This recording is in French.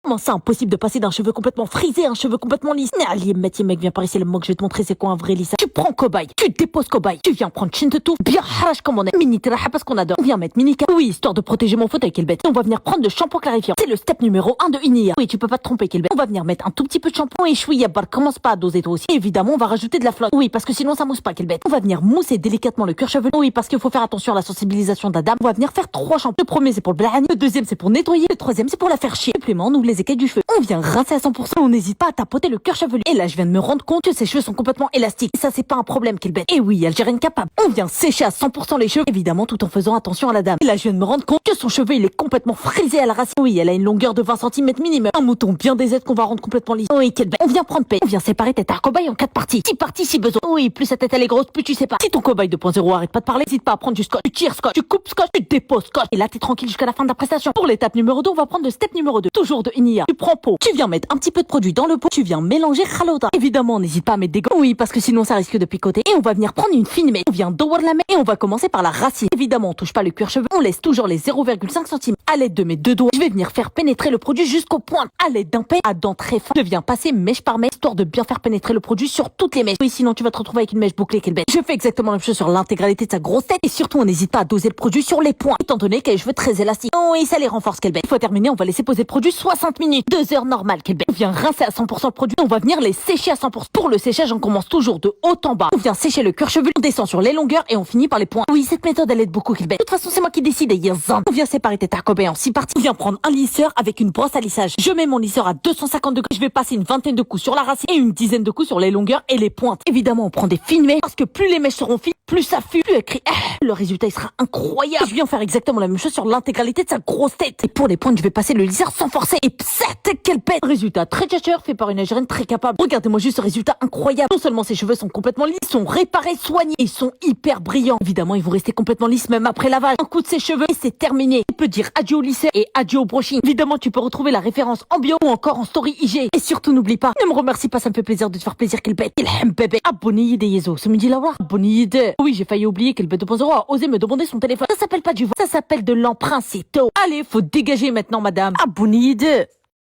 Comment ça, impossible de passer d'un cheveu complètement frisé à un cheveu complètement lisse? Allez, mec, viens par ici, le mot que je vais te montrer, c'est quoi un vrai lisse. Tu prends cobaye, tu déposes cobaye, tu viens prendre Chintetou, bien harach comme on est. Mini Teraha parce qu'on adore. On vient mettre Minika. Oui, histoire de protéger mon fauteuil, quelle bête. On va venir prendre le shampoing clarifiant. C'est le step numéro 1 de Inia. Oui, tu peux pas te tromper, quelle bête. On va venir mettre un tout petit peu de shampoing et chouïa bar, commence pas à doser toi aussi. Évidemment, on va rajouter de la flotte. Oui, parce que sinon ça mousse pas, quelle bête. On va venir mousser délicatement le cuir chevelu. Oui, parce qu'il faut faire attention à la sensibilisation d'Adam. On va venir faire 3 shampoings. Le premier, c'est pour le blahani. Le deuxième, c'est pour nettoyer. Le troisième, c'est pour la faire chier. Supplément, on ouvre les écailles du cheveu. On vient rincer à 100%. On n'hésite pas à tapoter le cuir chevelu. Et là, je viens de me rendre compte que ses cheveux sont complètement élastiques. Et ça, c'est pas un problème, quelle bête. Et oui, Algérienne capable. On vient sécher à 100% les cheveux, évidemment, tout en faisant attention à la dame. Et là, je viens de me rendre compte que son cheveu, il est complètement frisé à la racine. Oui, elle a une longueur de 20 cm minimum. Un mouton bien des aides qu'on va rendre complètement lisse. Oui, quelle bête. On vient prendre paix. On vient séparer tête à cobaye en 4 parties. 6 parties si besoin. Oui, plus sa tête elle est grosse, plus tu sépares. Si ton cobaye 2.0 arrête pas de parler, n'hésite pas à prendre du scotch. Tu tires scotch, tu coupes scotch, tu déposes scotch. Et là, t'es tranquille jusqu'à la fin de la prestation. Pour l'étape numéro 2, on va prendre le step numéro 2. Toujours de Inia. Tu prends pot. Tu viens mettre un petit peu de produit dans le pot. Tu viens mélanger khalouda. Évidemment, n'hésite pas à mettre des gants. Oui, parce que sinon ça risque de picoter. Et on va venir prendre une fine mèche. On vient d'ouvrir la mèche et on va commencer par la racine. Évidemment, on touche pas le cuir chevelu. On laisse toujours les 0,5 cm. À l'aide de mes 2 doigts, je vais venir faire pénétrer le produit jusqu'au point. À l'aide d'un peigne à dents très fin, je viens passer mèche par mèche, histoire de bien faire pénétrer le produit sur toutes les mèches. Oui, sinon tu vas te retrouver avec une mèche bouclée, quelle bête. Je fais exactement la même chose sur l'intégralité de sa grosse tête. Et surtout, on n'hésite pas à doser le produit sur les points, étant donné qu'elle a les cheveux très élastiques. Oh, et ça les renforce, quelle bête. Une fois terminé, on va laisser poser le produit 60 minutes. 2 heures normales, quelle bête. On vient rincer à 100% le produit. On va venir les sécher à 100%. Pour le séchage, on commence toujours de haut en bas. On vient sécher le cuir chevelu, on descend sur les longueurs et on finit par les points. Oui, cette méthode, elle aide beaucoup, quelle bête. De toute façon, c'est moi qui décide, et on vient séparer tes cobaye en 6 parties. On vient prendre un lisseur avec une brosse à lissage. Je mets mon lisseur à 250 degrés. Je vais passer une vingtaine de coups sur la racine et une dizaine de coups sur les longueurs et les pointes. Évidemment, on prend des fines mèches parce que plus les mèches seront fines, plus ça fuit, plus elle crie. Le résultat, il sera incroyable. Je viens faire exactement la même chose sur l'intégralité de sa grosse tête. Et pour les pointes, je vais passer le lisseur sans forcer. Et psat, quelle pète. Résultat très tchatcheur fait par une Algérienne très capable. Regardez-moi juste ce résultat incroyable. Non seulement ses cheveux sont complètement lisses, ils sont réparés, soignés, ils sont hyper brillants. Évidemment, ils vont rester complètement lisses même après lavage. Un coup de ses cheveux et c'est terminé. Tu peux dire adieu au lisseur et adieu au brushing. Évidemment, tu peux retrouver la référence en bio ou encore en story IG. Et surtout, n'oublie pas, ne me remercie pas, ça me fait plaisir de te faire plaisir, quelle bête. Il bébé. Abonnez des Yezo. Ce midi là, abonnez. Oui, j'ai failli oublier qu'elle bête 2.0 a osé me demander son téléphone. Ça s'appelle pas du vent, ça s'appelle de l'emprunt, c'est tôt. Allez, faut dégager maintenant, madame. Abonnez.